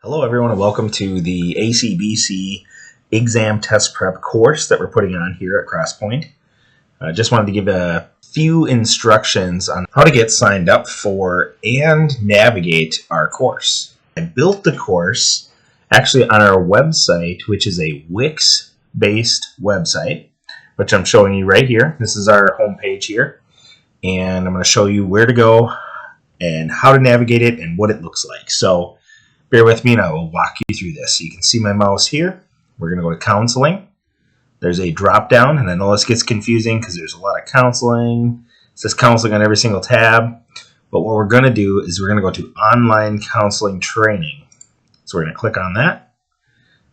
Hello everyone and welcome to the ACBC exam test prep course that we're putting on here at Pointe. I just wanted to give a few instructions on how to get signed up for and navigate our course. I built the course actually on our website, which is a Wix-based website, which I'm showing you right here. This is our homepage here, and I'm going to show you where to go and how to navigate it and what it looks like. So bear with me and I will walk you through this. So you can see my mouse here. We're going to go to counseling. There's a drop down, and I know this gets confusing because there's a lot of counseling. It says counseling on every single tab. But what we're going to do is we're going to go to online counseling training. So we're going to click on that.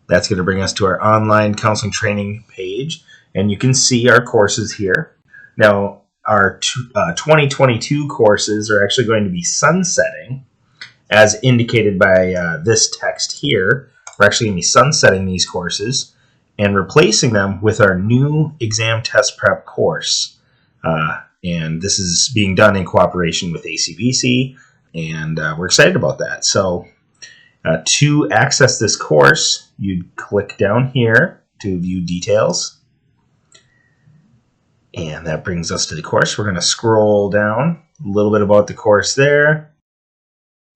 That's going to bring us to our online counseling training page. And you can see our courses here. Now, our 2022 courses are actually going to be sunsetting, as indicated by this text here. We're actually going to be sunsetting these courses and replacing them with our new exam test prep course. And this is being done in cooperation with ACBC, and we're excited about that. So to access this course, you'd click down here to view details. And that brings us to the course. We're going to scroll down a little bit about the course there.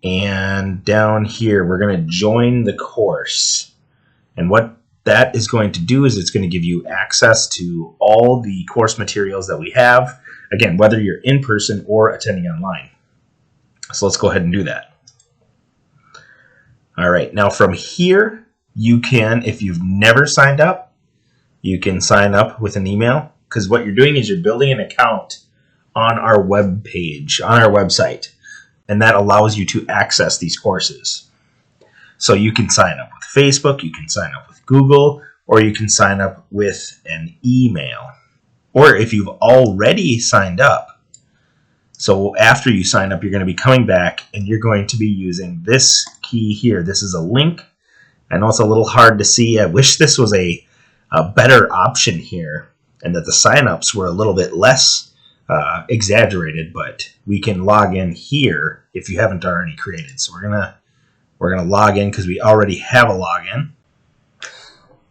And down here, we're going to join the course. And what that is going to do is it's going to give you access to all the course materials that we have. Again, whether you're in person or attending online. So let's go ahead and do that. All right, now from here, you can, if you've never signed up, you can sign up with an email. Because what you're doing is you're building an account on our web page, on our website. And that allows you to access these courses. So you can sign up with Facebook, you can sign up with Google, or you can sign up with an email. Or if you've already signed up, so after you sign up, you're going to be coming back and you're going to be using this key here. This is a link. I know it's a little hard to see. I wish this was a better option here and that the signups were a little bit less exaggerated, but we can log in here if you haven't already created. So we're gonna log in because we already have a login.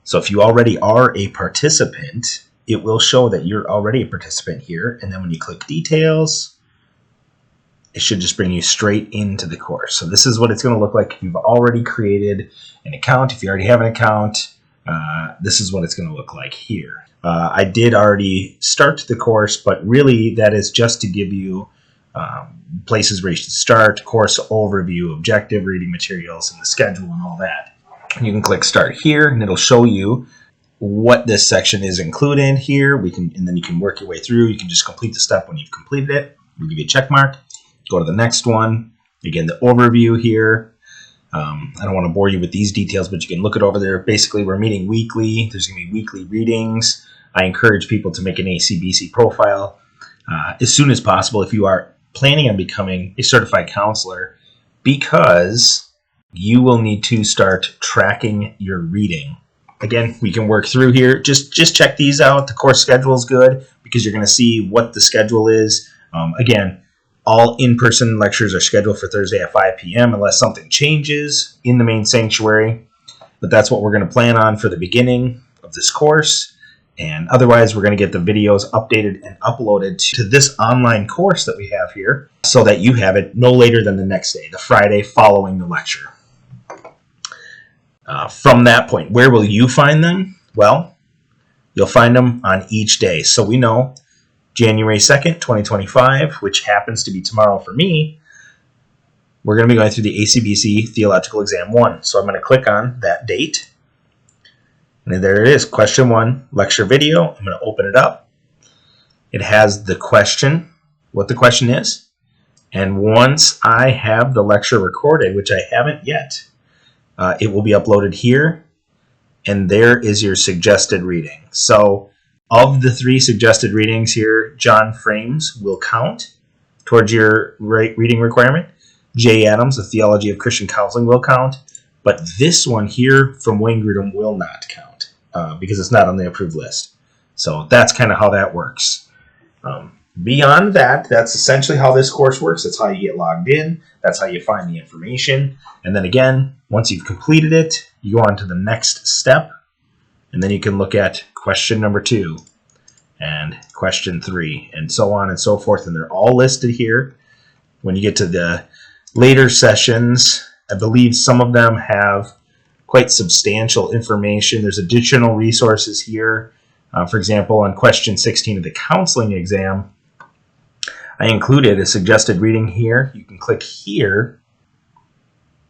So if you already are a participant, it will show that you're already a participant here. And then when you click details, it should just bring you straight into the course. So this is what it's going to look like if you've already created an account. If you already have an account, this is what it's going to look like here. I did already start the course, but really that is just to give you places where you should start, course overview, objective, reading materials, and the schedule and all that. You can click start here, and it'll show you what this section is included here. And then you can work your way through. You can just complete the step when you've completed it. We'll give you a check mark. Go to the next one. Again, the overview here. I don't want to bore you with these details, but you can look it over there. Basically, we're meeting weekly. There's going to be weekly readings. I encourage people to make an ACBC profile as soon as possible if you are planning on becoming a certified counselor, because you will need to start tracking your reading. Again, we can work through here. Just check these out. The course schedule is good because you're going to see what the schedule is. Again, all in-person lectures are scheduled for Thursday at 5 p.m. unless something changes in the main sanctuary. But that's what we're going to plan on for the beginning of this course. And otherwise, we're going to get the videos updated and uploaded to this online course that we have here so that you have it no later than the next day, the Friday following the lecture. From that point, where will you find them? Well, you'll find them on each day. So we know January 2nd, 2025, which happens to be tomorrow for me, we're going to be going through the ACBC Theological Exam 1. So I'm going to click on that date. And there it is, question 1, lecture video. I'm going to open it up. It has the question, what the question is. And once I have the lecture recorded, which I haven't yet, it will be uploaded here. And there is your suggested reading. So of the 3 suggested readings here, John Frames will count towards your reading requirement. J. Adams, The Theology of Christian Counseling, will count. But this one here from Wayne Grudem will not count because it's not on the approved list. So that's kind of how that works. beyond that, that's essentially how this course works. That's how you get logged in. That's how you find the information. And then again, once you've completed it, you go on to the next step. And then you can look at question number 2 and question 3 and so on and so forth. And they're all listed here. When you get to the later sessions, I believe some of them have quite substantial information. There's additional resources here. For example, on question 16 of the counseling exam, I included a suggested reading here. You can click here.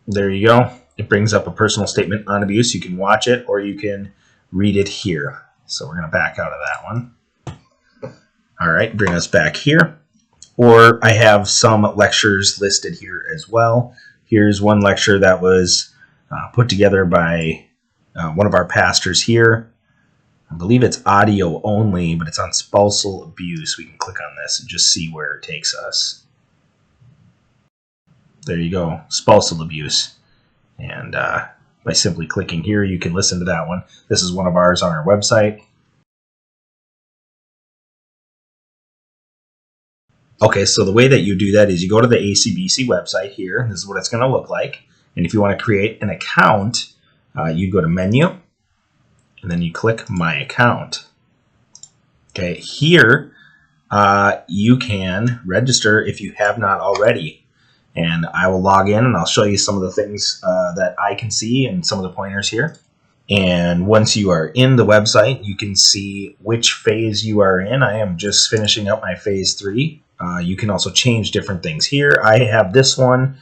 There you go. It brings up a personal statement on abuse. You can watch it or you can read it here. So we're going to back out of that one. All right, bring us back here. Or I have some lectures listed here as well. Here's one lecture that was put together by one of our pastors here. I believe it's audio only, but it's on spousal abuse. We can click on this and just see where it takes us. There you go, spousal abuse. And by simply clicking here, you can listen to that one. This is one of ours on our website. Okay, so the way that you do that is you go to the ACBC website here, and this is what it's going to look like. And if you want to create an account, you go to Menu, and then you click My Account. Okay, here you can register if you have not already. And I will log in and I'll show you some of the things that I can see and some of the pointers here. And once you are in the website, you can see which phase you are in. I am just finishing up my phase 3. You can also change different things here. I have this one.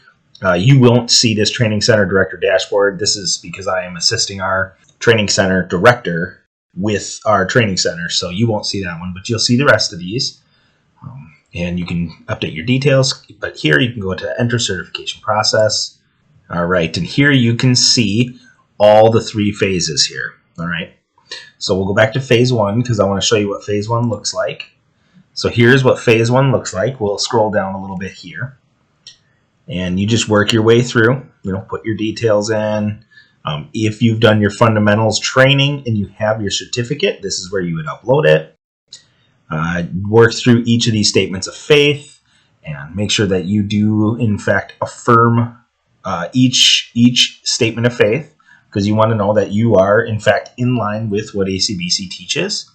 You won't see this training center director dashboard. This is because I am assisting our training center director with our training center. So you won't see that one, but you'll see the rest of these. And you can update your details. But here you can go to enter certification process. All right, and here you can see all the 3 phases here. All right, so we'll go back to phase 1 because I want to show you what phase 1 looks like. So here's what phase 1 looks like. We'll scroll down a little bit here. And you just work your way through, put your details in. If you've done your fundamentals training and you have your certificate, this is where you would upload it. Work through each of these statements of faith and make sure that you do, in fact, affirm each statement of faith, because you want to know that you are, in fact, in line with what ACBC teaches.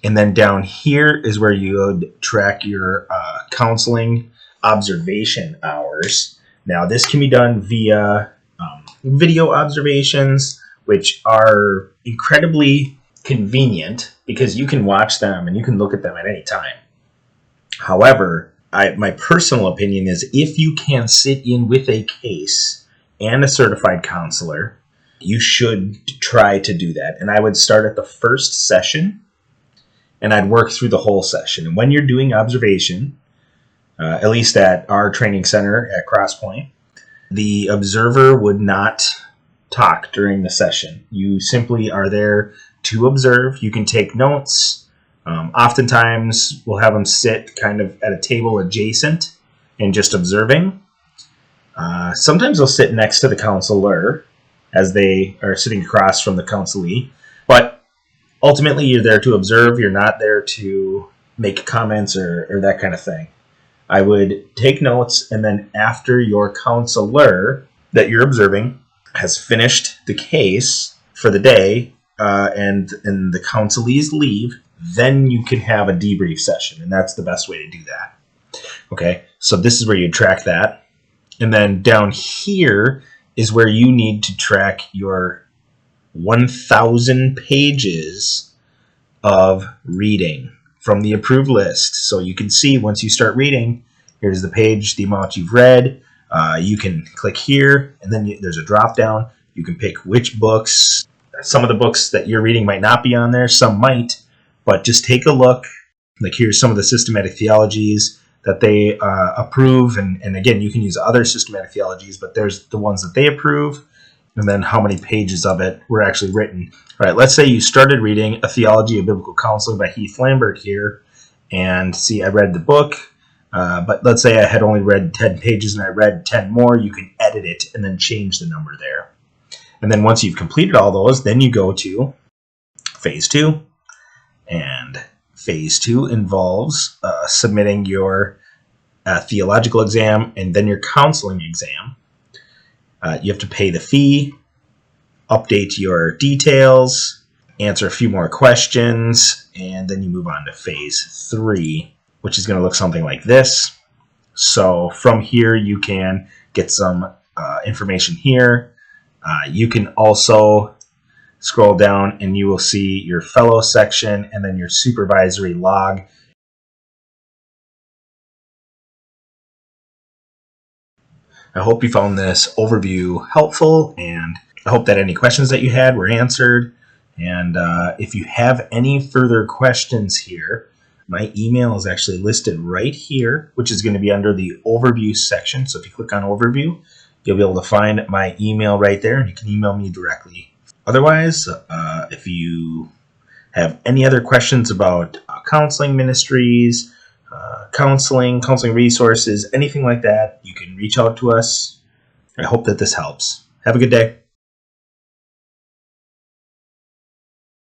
And then down here is where you would track your counseling observation hours. Now, this can be done via video observations, which are incredibly convenient because you can watch them and you can look at them at any time. However, my personal opinion is if you can sit in with a case and a certified counselor, you should try to do that. And I would start at the first session and I'd work through the whole session. And when you're doing observation, at least at our training center at Pointe, the observer would not talk during the session. You simply are there to observe. You can take notes. Oftentimes, we'll have them sit kind of at a table adjacent and just observing. Sometimes they'll sit next to the counselor as they are sitting across from the counselee. But ultimately, you're there to observe. You're not there to make comments or that kind of thing. I would take notes, and then after your counselor that you're observing has finished the case for the day, and the counselees leave, then you can have a debrief session, and that's the best way to do that. Okay, so this is where you track that. And then down here is where you need to track your 1,000 pages of reading from the approved list. So you can see once you start reading, here's the page, the amount you've read. You can click here, and then there's a drop down. You can pick which books. Some of the books that you're reading might not be on there, some might, but just take a look. Like here's some of the systematic theologies that they approve, and again, you can use other systematic theologies, but there's the ones that they approve, and then how many pages of it were actually written. All right, let's say you started reading A Theology of Biblical Counseling by Heath Lambert here, and see, I read the book, but let's say I had only read 10 pages and I read 10 more. You can edit it and then change the number there. And then once you've completed all those, then you go to phase 2. And Phase 2 involves submitting your theological exam and then your counseling exam. You have to pay the fee, update your details, answer a few more questions, and then you move on to Phase 3, which is going to look something like this. So from here, you can get some information here. You can also scroll down and you will see your fellow section and then your supervisory log. I hope you found this overview helpful, and I hope that any questions that you had were answered. And if you have any further questions here, my email is actually listed right here, which is going to be under the overview section. So if you click on overview, you'll be able to find my email right there, and you can email me directly. Otherwise, if you have any other questions about counseling ministries, counseling resources, anything like that, you can reach out to us. I hope that this helps. Have a good day.